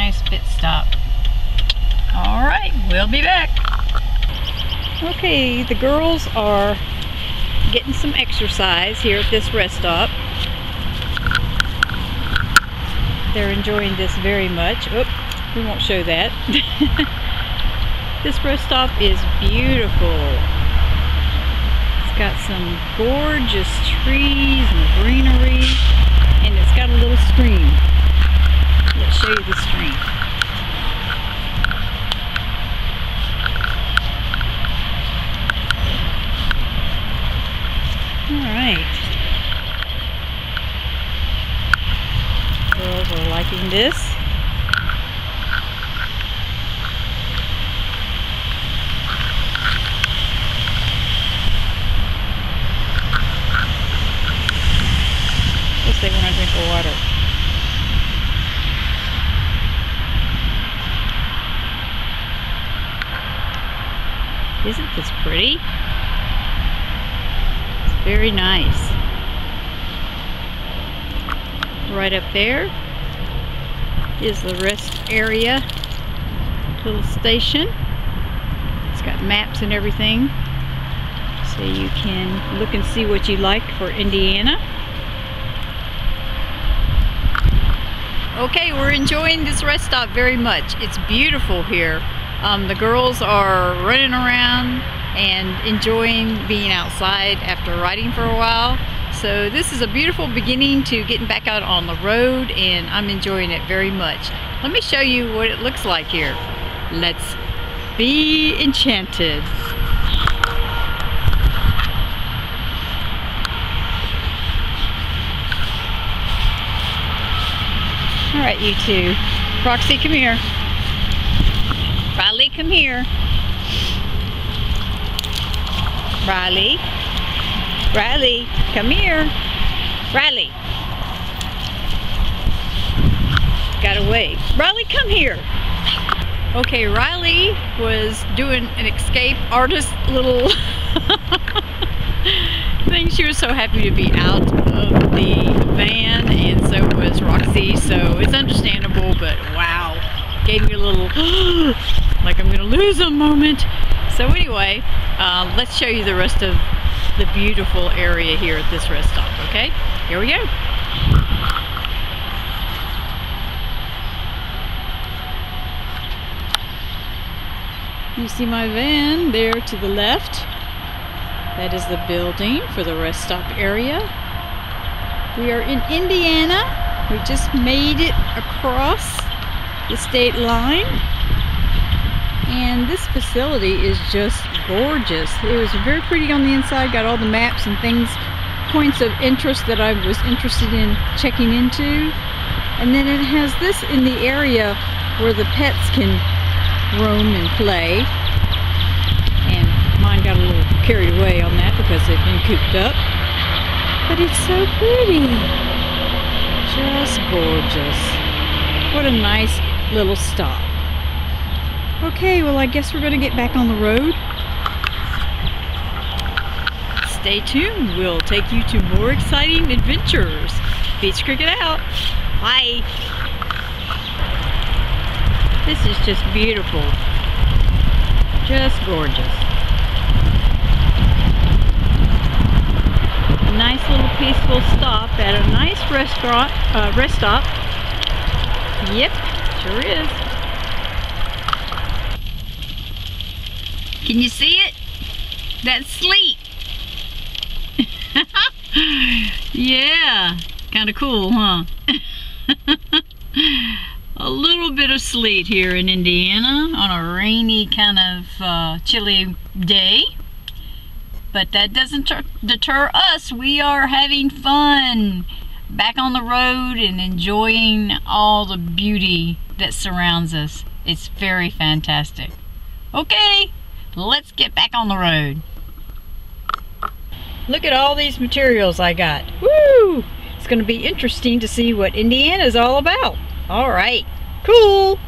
nice pit stop. All right, we'll be back. Okay, the girls are getting some exercise here at this rest stop. They're enjoying this very much. Oh, we won't show that. This rest stop is beautiful. It's got some gorgeous trees and greenery, and it's got a little stream. Let's show you the stream. Alright. Girls are liking this. Guess they want to drink the water. Isn't this pretty? It's very nice. Right up there is the rest area, little station. It's got maps and everything, so you can look and see what you like for Indiana. Okay, we're enjoying this rest stop very much. It's beautiful here. The girls are running around and enjoying being outside after riding for a while. So this is a beautiful beginning to getting back out on the road, and I'm enjoying it very much. Let me show you what it looks like here. Let's be enchanted. All right, you two. Roxy, come here. Riley, come here. Riley. Riley, come here. Riley. Got away. Riley, come here. Okay, Riley was doing an escape artist little thing. She was so happy to be out of the van, and so was Roxy, so it's understandable, but wow. Gave me a little like I'm gonna lose a moment. So anyway, let's show you the rest of the beautiful area here at this rest stop. Okay, here we go. You see my van there to the left? That is the building for the rest stop area. We are in Indiana. We just made it across the state line, and this facility is just gorgeous. It was very pretty on the inside, got all the maps and things, points of interest that I was interested in checking into, and then it has this in the area where the pets can roam and play, and mine got a little carried away on that because they've been cooped up, but it's so pretty, just gorgeous. What a nice little stop. Okay, well, I guess we're going to get back on the road. Stay tuned. We'll take you to more exciting adventures. Beach Cricket out. Bye. This is just beautiful. Just gorgeous. A nice little peaceful stop at a nice restaurant, rest stop. Yep, sure is. Can you see it? That's sleet. Yeah, kind of cool, huh? A little bit of sleet here in Indiana on a rainy kind of chilly day. But that doesn't deter us. We are having fun back on the road and enjoying all the beauty that surrounds us. It's very fantastic. Okay, let's get back on the road. Look at all these materials I got. Woo! It's going to be interesting to see what Indiana is all about. All right, cool.